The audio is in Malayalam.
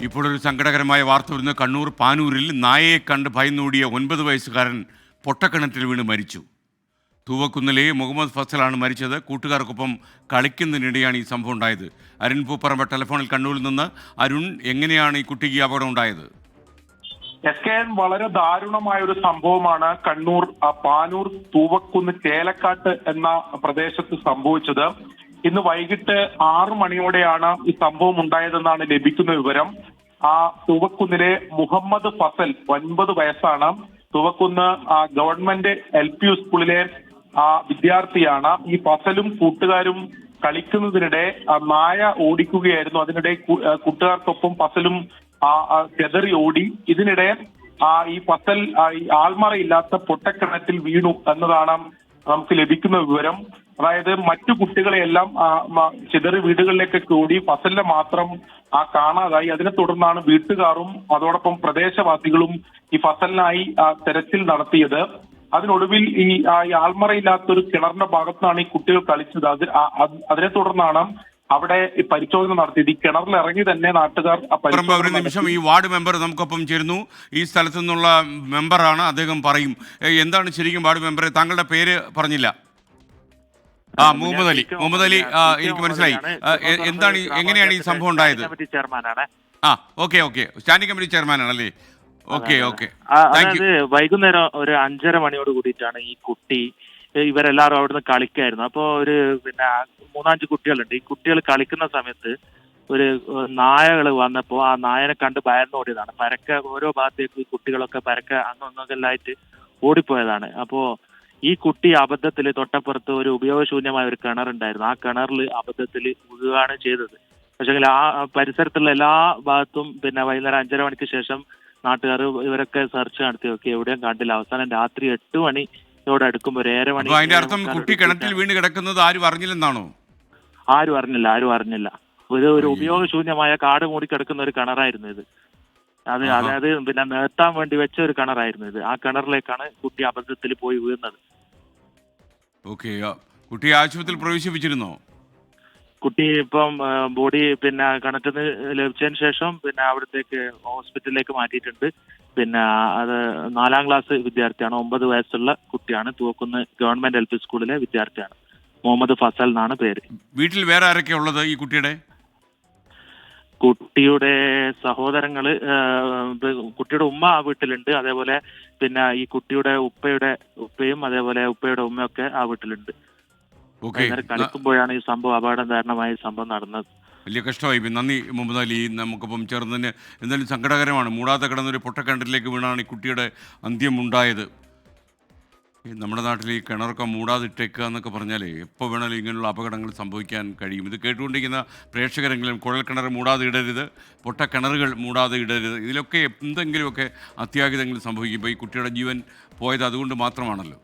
ഇപ്പോഴൊരു സങ്കടകരമായ വാർത്ത വരുന്നത് കണ്ണൂർ പാനൂരിൽ നായയെ കണ്ട് ഭയന്നോടിയ 9 വയസ്സുകാരൻ പൊട്ടക്കിണറ്റിൽ വീണ് മരിച്ചു. തൂവക്കുന്നിലെ മുഹമ്മദ് ഫസലാണ് മരിച്ചത്. കൂട്ടുകാർക്കൊപ്പം കളിക്കുന്നതിനിടെയാണ് ഈ സംഭവം ഉണ്ടായത്. അരുൺ പൂപ്പറമ്പ ടെലിഫോണിൽ കണ്ണൂരിൽ നിന്ന്. അരുൺ, എങ്ങനെയാണ് ഈ കുട്ടിക്ക് അപകടം ഉണ്ടായത്? വളരെ ദാരുണമായ ഒരു സംഭവമാണ് കണ്ണൂർ പാനൂർ തൂവക്കുന്ന് ചേലക്കാട്ട് എന്ന പ്രദേശത്ത് സംഭവിച്ചത്. ഇന്ന് വൈകിട്ട് 6 മണിയോടെയാണ് ഈ സംഭവം ഉണ്ടായതെന്നാണ് ലഭിക്കുന്ന വിവരം. ആ തൂവക്കുന്നിലെ മുഹമ്മദ് ഫസൽ 9 വയസ്സാണ്. തൂവക്കുന്ന് ഗവൺമെന്റ് LP സ്കൂളിലെ വിദ്യാർത്ഥിയാണ്. ഈ ഫസലും കൂട്ടുകാരും കളിക്കുന്നതിനിടെ നായ ഓടിക്കുകയായിരുന്നു. അതിനിടെ കൂട്ടുകാർക്കൊപ്പം ഫസലും ചെതറി ഓടി. ഇതിനിടെ ഈ ഫസൽ ഈ ആൾമറയില്ലാത്ത പൊട്ടക്കിണറ്റിൽ വീണു എന്നതാണ് നമുക്ക് ലഭിക്കുന്ന വിവരം. അതായത് മറ്റു കുട്ടികളെയെല്ലാം ചിതറി വീടുകളിലേക്കൊക്കെ ഓടി, ഫസലിനെ മാത്രം കാണാതായി. അതിനെ തുടർന്നാണ് വീട്ടുകാരും അതോടൊപ്പം പ്രദേശവാസികളും ഈ ഫസലിനായി തെരച്ചിൽ നടത്തിയത്. അതിനൊടുവിൽ ഈ ആൾമറയില്ലാത്തൊരു കിണറിന്റെ ഭാഗത്താണ് ഈ കുട്ടികൾ കളിച്ചത്. അതിനെ തുടർന്നാണ് അവിടെ പരിശോധന നടത്തിയത്. ഈ കിണറിൽ ഇറങ്ങി തന്നെ നാട്ടുകാർ ഒരു നിമിഷം, ഈ വാർഡ് മെമ്പർ നമുക്കൊപ്പം ചേരുന്നു. ഈ സ്ഥലത്തു നിന്നുള്ള മെമ്പറാണ്, അദ്ദേഹം പറയും. എന്താണ് ശരിക്കും വാർഡ് മെമ്പറെ, താങ്കളുടെ പേര് പറഞ്ഞില്ല? മുഹമ്മദ് അലി, എനിക്ക് മനസ്സിലായി. എന്താണ്, എങ്ങനെയാണ് ഈ സംഭവം ഉണ്ടായത്? ഓക്കെ, സ്റ്റാൻഡിംഗ് കമ്മിറ്റി ചെയർമാനാണല്ലേ? ഓക്കെ. അതായത് വൈകുന്നേരം ഒരു 5:30 മണിയോട് കൂടിയിട്ടാണ് ഈ കുട്ടി, ഇവരെല്ലാവരും അവിടുന്ന് കളിക്കായിരുന്നു. അപ്പോൾ ഒരു 3-5 കുട്ടികളുണ്ട്. ഈ കുട്ടികൾ കളിക്കുന്ന സമയത്ത് ഒരു നായകൾ വന്നപ്പോൾ ആ നായനെ കണ്ട് ഭയന്നോടിയതാണ്. പരക്കെ ഓരോ ഭാഗത്തേക്ക് ഈ കുട്ടികളൊക്കെ പരക്കെ അങ്ങൊന്നൊക്കെല്ലായിട്ട് ഓടിപ്പോയതാണ്. അപ്പോൾ ഈ കുട്ടി അബദ്ധത്തിൽ തൊട്ടപ്പുറത്ത് ഒരു ഉപയോഗശൂന്യമായ ഒരു കിണറുണ്ടായിരുന്നു. ആ കിണറിൽ അബദ്ധത്തിൽ വീഴുകയാണ് ചെയ്തത്. പക്ഷേ ആ പരിസരത്തുള്ള എല്ലാ ഭാഗത്തും വൈകുന്നേരം 5:30 മണിക്ക് ശേഷം നാട്ടുകാർ ഇവരൊക്കെ സെർച്ച് നടത്തി നോക്കി, എവിടെയും കണ്ടില്ല. അവസാനം രാത്രി 8 മണിയോടെ അടുക്കുമ്പോൾ ഒരു 7 മണി. അതിന്റെ അർത്ഥം കുട്ടി കിണറ്റിൽ വീണ് കിടക്കുന്നത് ആരും അറിഞ്ഞില്ലെന്നാണോ? ആരും അറിഞ്ഞില്ല. ഒരു ഉപയോഗശൂന്യമായ കാട് മൂടി കിടക്കുന്ന ഒരു കിണറായിരുന്നു ഇത്. അതായത് നിർത്താൻ വേണ്ടി വെച്ച ഒരു കിണറായിരുന്നു ഇത്. ആ കിണറിലേക്കാണ് കുട്ടി അബദ്ധത്തിൽ പോയി വീഴുന്നത്. കുട്ടിയെ ആശുപത്രിയിൽ പ്രവേശിപ്പിച്ചിരുന്നോ? കുട്ടി ഇപ്പം ബോഡി കിണറ്റിൽ നിന്ന് ലഭിച്ചതിന് ശേഷം അവിടത്തേക്ക് ഹോസ്പിറ്റലിലേക്ക് മാറ്റിയിട്ടുണ്ട്. അത് 4ാം ക്ലാസ് വിദ്യാർത്ഥിയാണ്. 9 വയസ്സുള്ള കുട്ടിയാണ്. തൂവക്കുന്ന് ഗവൺമെന്റ് LP സ്കൂളിലെ വിദ്യാർത്ഥിയാണ്. മുഹമ്മദ് ഫസൽ എന്നാണ് പേര്. വീട്ടിൽ വേറെ ആരൊക്കെ ഉള്ളത് ഈ കുട്ടിയുടെ സഹോദരങ്ങള്, കുട്ടിയുടെ ഉമ്മ ആ വീട്ടിലുണ്ട്. അതേപോലെ ഈ കുട്ടിയുടെ ഉപ്പയും അതേപോലെ ഉപ്പയുടെ ഉമ്മയൊക്കെ ആ വീട്ടിലുണ്ട്. കളിക്കുമ്പോഴാണ് ഈ സംഭവം, അപകടകാരണമായ സംഭവം നടന്നത്. വലിയ കഷ്ടമായി. നന്ദി മുഹമ്മദ് അലി, നമുക്കൊപ്പം ചേർന്നതിന്. എന്തായാലും സങ്കടകരമാണ്. മൂടാതെ കിടന്നൊരു പൊട്ടക്കിണറ്റിലേക്ക് വീണാണ് ഈ കുട്ടിയുടെ അന്ത്യം ഉണ്ടായത്. നമ്മുടെ നാട്ടിൽ ഈ കിണറൊക്കെ മൂടാതിട്ടേക്കുക എന്നൊക്കെ പറഞ്ഞാൽ എപ്പോൾ വേണമെങ്കിലും ഇങ്ങനെയുള്ള അപകടങ്ങൾ സംഭവിക്കാൻ കഴിയും. ഇത് കേട്ടുകൊണ്ടിരിക്കുന്ന പ്രേക്ഷകരെങ്കിലും കുഴൽക്കിണർ മൂടാതെ ഇടരുത്, പൊട്ടക്കിണറുകൾ മൂടാതെ ഇടരുത്. ഇതിലൊക്കെ എന്തെങ്കിലുമൊക്കെ അത്യാഹിതങ്ങൾ സംഭവിക്കും. ഇപ്പോൾ ഈ കുട്ടിയുടെ ജീവൻ പോയത് അതുകൊണ്ട് മാത്രമാണല്ലോ.